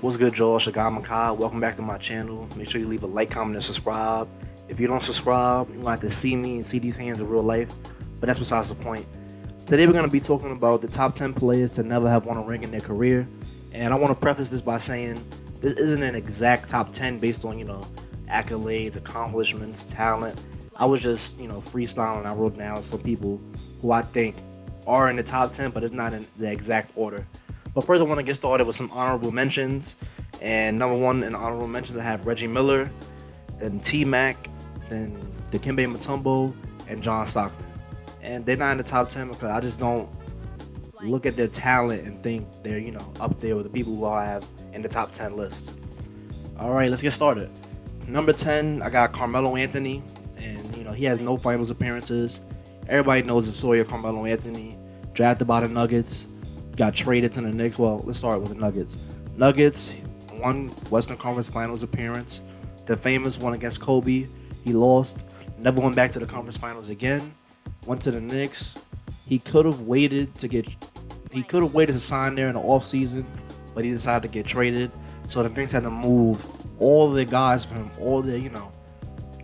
What's good, Joel? Shagai Makai. Welcome back to my channel. Make sure you leave a like, comment, and subscribe. If you don't subscribe, you're going to have to see me and see these hands in real life. But that's besides the point. Today we're going to be talking about the top 10 players to never have won a ring in their career. And I want to preface this by saying this isn't an exact top 10 based on, accolades, accomplishments, talent. I was just, freestyling. I wrote down some people who I think are in the top 10, but it's not in the exact order. But first, I want to get started with some honorable mentions. And number one in honorable mentions, I have Reggie Miller, then T-Mac, then Dikembe Mutombo, and John Stockton. And they're not in the top 10 because I just don't look at their talent and think they're, up there with the people who I have in the top 10 list. All right, let's get started. Number 10, I got Carmelo Anthony, and, he has no finals appearances. Everybody knows the story of Carmelo Anthony. Drafted by the Nuggets. Got traded to the Knicks. Well, let's start with the Nuggets. Nuggets won Western Conference Finals appearance. The famous one against Kobe. He lost. Never went back to the conference finals again. Went to the Knicks. He could have waited to sign there in the offseason, but he decided to get traded. So the Knicks had to move all their guys for him, all their,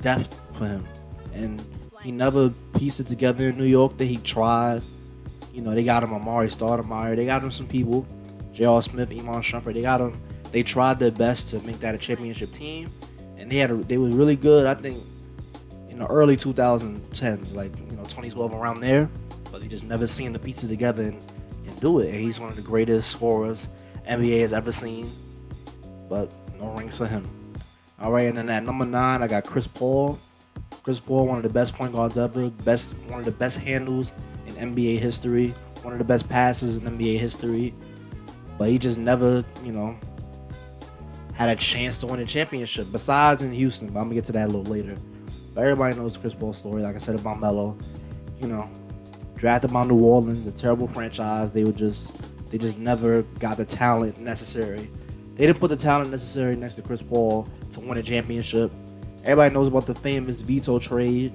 depth for him. And he never pieced it together in New York that he tried. They got him Amari Stoudemire. They got him some people. J.R. Smith, Iman Shumpert. They tried their best to make that a championship team. And they was really good, I think, in the early 2010s, 2012 around there. But they just never seen the pieces together and do it. And he's one of the greatest scorers NBA has ever seen. But no rings for him. All right, and then at number 9, I got Chris Paul. Chris Paul, one of the best point guards ever. One of the best handles in NBA history, one of the best passes in NBA history, but he just never, had a chance to win a championship, besides in Houston, but I'm going to get to that a little later. But everybody knows Chris Paul's story, like I said about Melo. Drafted by New Orleans, a terrible franchise. They just never got the talent necessary. They didn't put the talent necessary next to Chris Paul to win a championship. Everybody knows about the famous veto trade.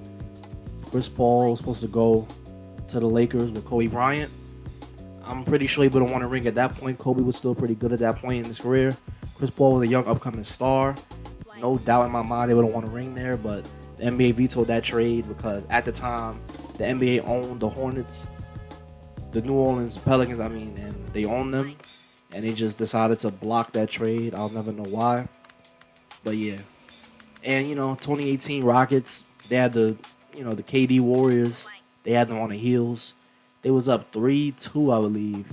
Chris Paul was supposed to go to the Lakers with Kobe Bryant. I'm pretty sure he would have won a ring at that point. Kobe was still pretty good at that point in his career. Chris Paul was a young upcoming star. No doubt in my mind they would have won a ring there, but the NBA vetoed that trade because at the time the NBA owned the Hornets, the New Orleans Pelicans, and they owned them, and they just decided to block that trade. I'll never know why, but yeah. And 2018 Rockets, they had the KD Warriors. They had them on the heels. They was up 3-2, I believe.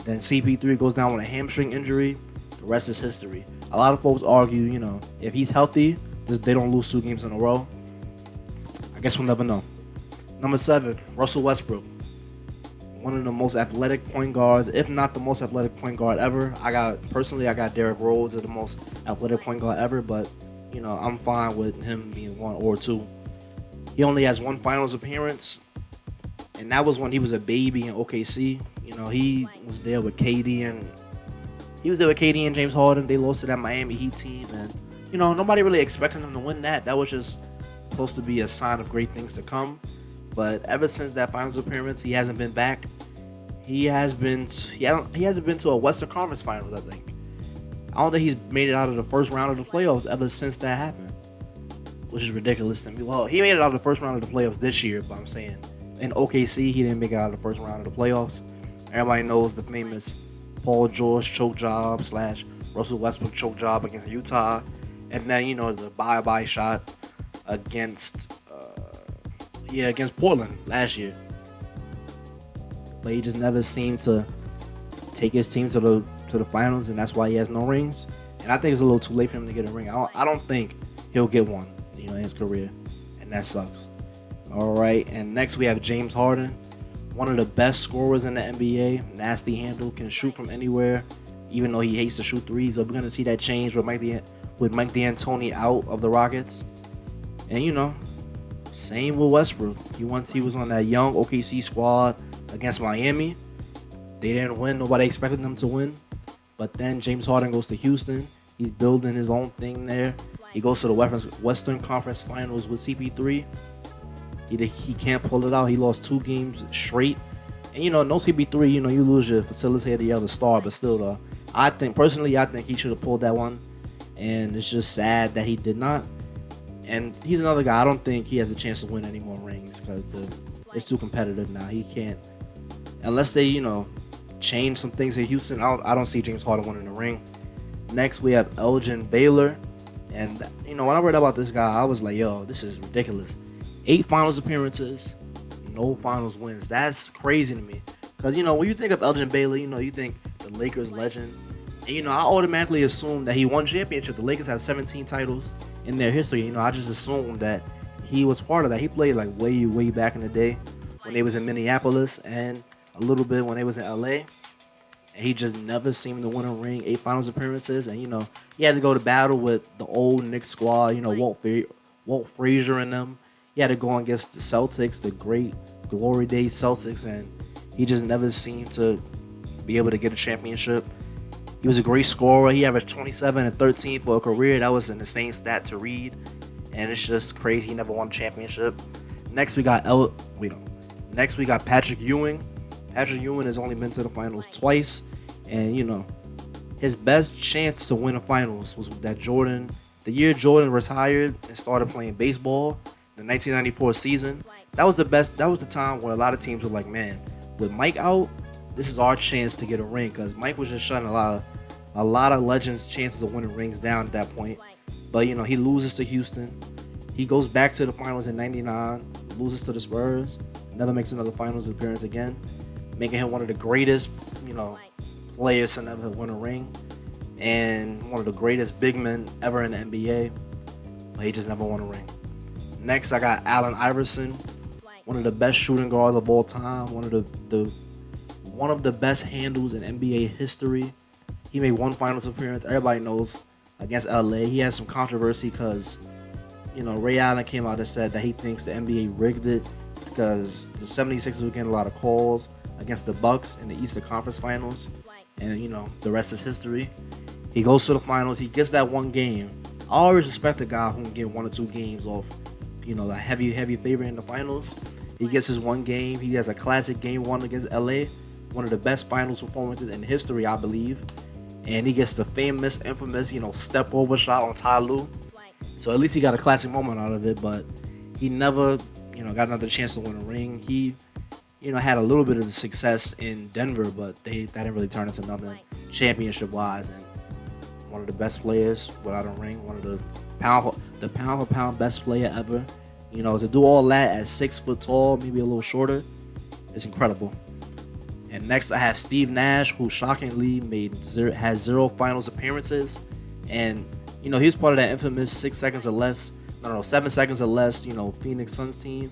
Then CP3 goes down with a hamstring injury. The rest is history. A lot of folks argue, if he's healthy, they don't lose 2 games in a row. I guess we'll never know. Number 7, Russell Westbrook. One of the most athletic point guards, if not the most athletic point guard ever. I got Derrick Rose as the most athletic point guard ever, but I'm fine with him being 1 or 2. He only has 1 finals appearance, and that was when he was a baby in OKC. He was there with KD and James Harden. They lost to that Miami Heat team, and nobody really expected him to win that. That was just supposed to be a sign of great things to come. But ever since that finals appearance, he hasn't been back. He hasn't been to a Western Conference Finals, I think. I don't think he's made it out of the first round of the playoffs ever since that happened, which is ridiculous to me. Well, he made it out of the first round of the playoffs this year, but I'm saying in OKC, he didn't make it out of the first round of the playoffs. Everybody knows the famous Paul George choke job / Russell Westbrook choke job against Utah, and then the bye-bye shot against Portland last year. But he just never seemed to take his team to the finals, and that's why he has no rings. And I think it's a little too late for him to get a ring. I don't think he'll get one, in his career, and that sucks. All right, and next we have James Harden, one of the best scorers in the NBA. Nasty handle, can shoot from anywhere, even though he hates to shoot threes. So we're gonna see that change with Mike D'Antoni out of the Rockets. And same with Westbrook. He was on that young OKC squad against Miami. They didn't win. Nobody expected them to win. But then James Harden goes to Houston. He's building his own thing there. He goes to the Western Conference Finals with CP3. He can't pull it out. He lost 2 games straight. And, no CP3, you lose your facilitator, the other star, but still, I think he should have pulled that one, and it's just sad that he did not. And he's another guy. I don't think he has a chance to win any more rings because it's too competitive now. He can't unless they change some things in Houston. I don't see James Harden winning the ring. Next we have Elgin Baylor, and when I read about this guy, I was like, yo, this is ridiculous. 8 finals appearances, no finals wins. That's crazy to me. Because when you think of Elgin Baylor, you think the Lakers legend. And I automatically assume that he won championship. The Lakers have 17 titles in their history. I just assumed that he was part of that. He played like way back in the day when they was in Minneapolis and a little bit when they was in LA. And he just never seemed to win a ring, 8 finals appearances. And he had to go to battle with the old Knicks squad, Walt Frazier and them. He had to go against the Celtics, the great glory days Celtics, and he just never seemed to be able to get a championship. He was a great scorer. He averaged 27 and 13 for a career. That was an insane stat to read, and it's just crazy. He never won a championship. Next we got Patrick Ewing. Patrick Ewing has only been to the finals twice, and his best chance to win the finals was the year Jordan retired and started playing baseball, the 1994 season. That was the time where a lot of teams were like, man, with Mike out, this is our chance to get a ring, because Mike was just shutting a lot of legends' chances of winning rings down at that point. But he loses to Houston. He goes back to the finals in '99, loses to the Spurs, never makes another finals appearance again, making him one of the greatest, players to never win a ring, and one of the greatest big men ever in the NBA. But he just never won a ring. Next, I got Allen Iverson, one of the best shooting guards of all time, one of the best handles in NBA history. He made 1 finals appearance. Everybody knows against LA. He had some controversy because, Ray Allen came out and said that he thinks the NBA rigged it because the 76ers were getting a lot of calls against the Bucks in the Eastern Conference Finals, and the rest is history. He goes to the finals. He gets that one game. I always respect a guy who can get 1 or 2 games off, the heavy favorite in the finals. He gets his one game. He has a classic game 1 against LA, one of the best finals performances in history, I believe. And he gets the infamous, step over shot on Ty Lue. So at least he got a classic moment out of it, but he never, got another chance to win a ring. He, had a little bit of success in Denver, but that didn't really turn into nothing championship-wise. And one of the best players without a ring, one of the pound for pound best player ever. To do all that at 6 foot tall, maybe a little shorter, it's incredible. And next I have Steve Nash, who shockingly has 0 finals appearances. And, he was part of that infamous 7 seconds or less, Phoenix Suns team.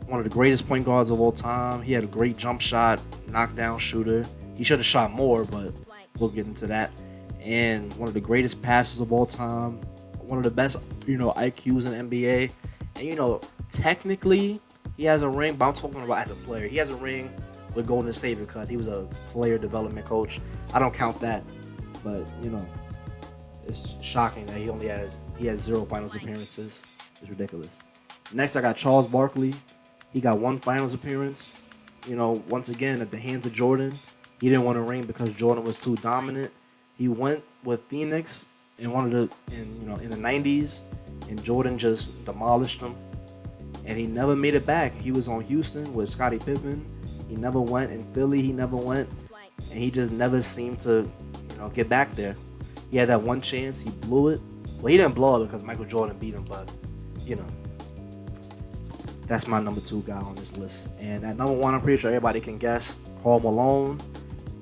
One of the greatest point guards of all time. He had a great jump shot, knockdown shooter. He should have shot more, but we'll get into that. And one of the greatest passers of all time. One of the best, IQs in the NBA. And, technically, he has a ring, but I'm talking about as a player. He has a ring with Golden State because he was a player development coach. I don't count that, but it's shocking that he has 0 finals appearances. It's ridiculous. Next, I got Charles Barkley. He got 1 finals appearance. Once again at the hands of Jordan. He didn't want a ring because Jordan was too dominant. He went with Phoenix in in the 90s, and Jordan just demolished him. And he never made it back. He was on Houston with Scottie Pippen. He never went in Philly. He never went, and he just never seemed to, get back there. He had that one chance. He blew it. Well, he didn't blow it because Michael Jordan beat him, but that's my number 2 guy on this list. And at number 1, I'm pretty sure everybody can guess, Karl Malone.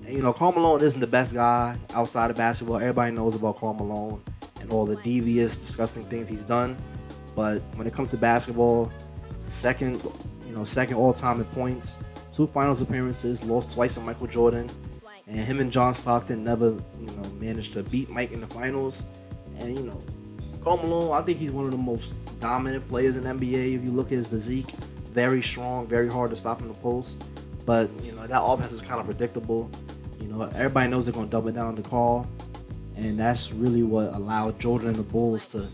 And Karl Malone isn't the best guy outside of basketball. Everybody knows about Karl Malone and all the devious, disgusting things he's done. But when it comes to basketball, second all-time in points, 2 finals appearances, lost twice to Michael Jordan, and him and John Stockton never, managed to beat Mike in the finals. And Karl Malone, I think he's one of the most dominant players in the NBA. If you look at his physique, very strong, very hard to stop in the post. But that offense is kind of predictable. Everybody knows they're gonna double down on the call, and that's really what allowed Jordan and the Bulls to,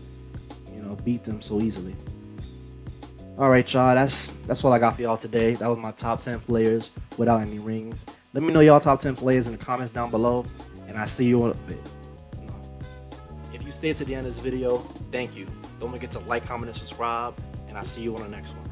beat them so easily. All right, y'all. That's all I got for y'all today. That was my top 10 players without any rings. Let me know y'all top 10 players in the comments down below. And I see you on. If you stayed to the end of this video, thank you. Don't forget to like, comment, and subscribe. And I'll see you on the next one.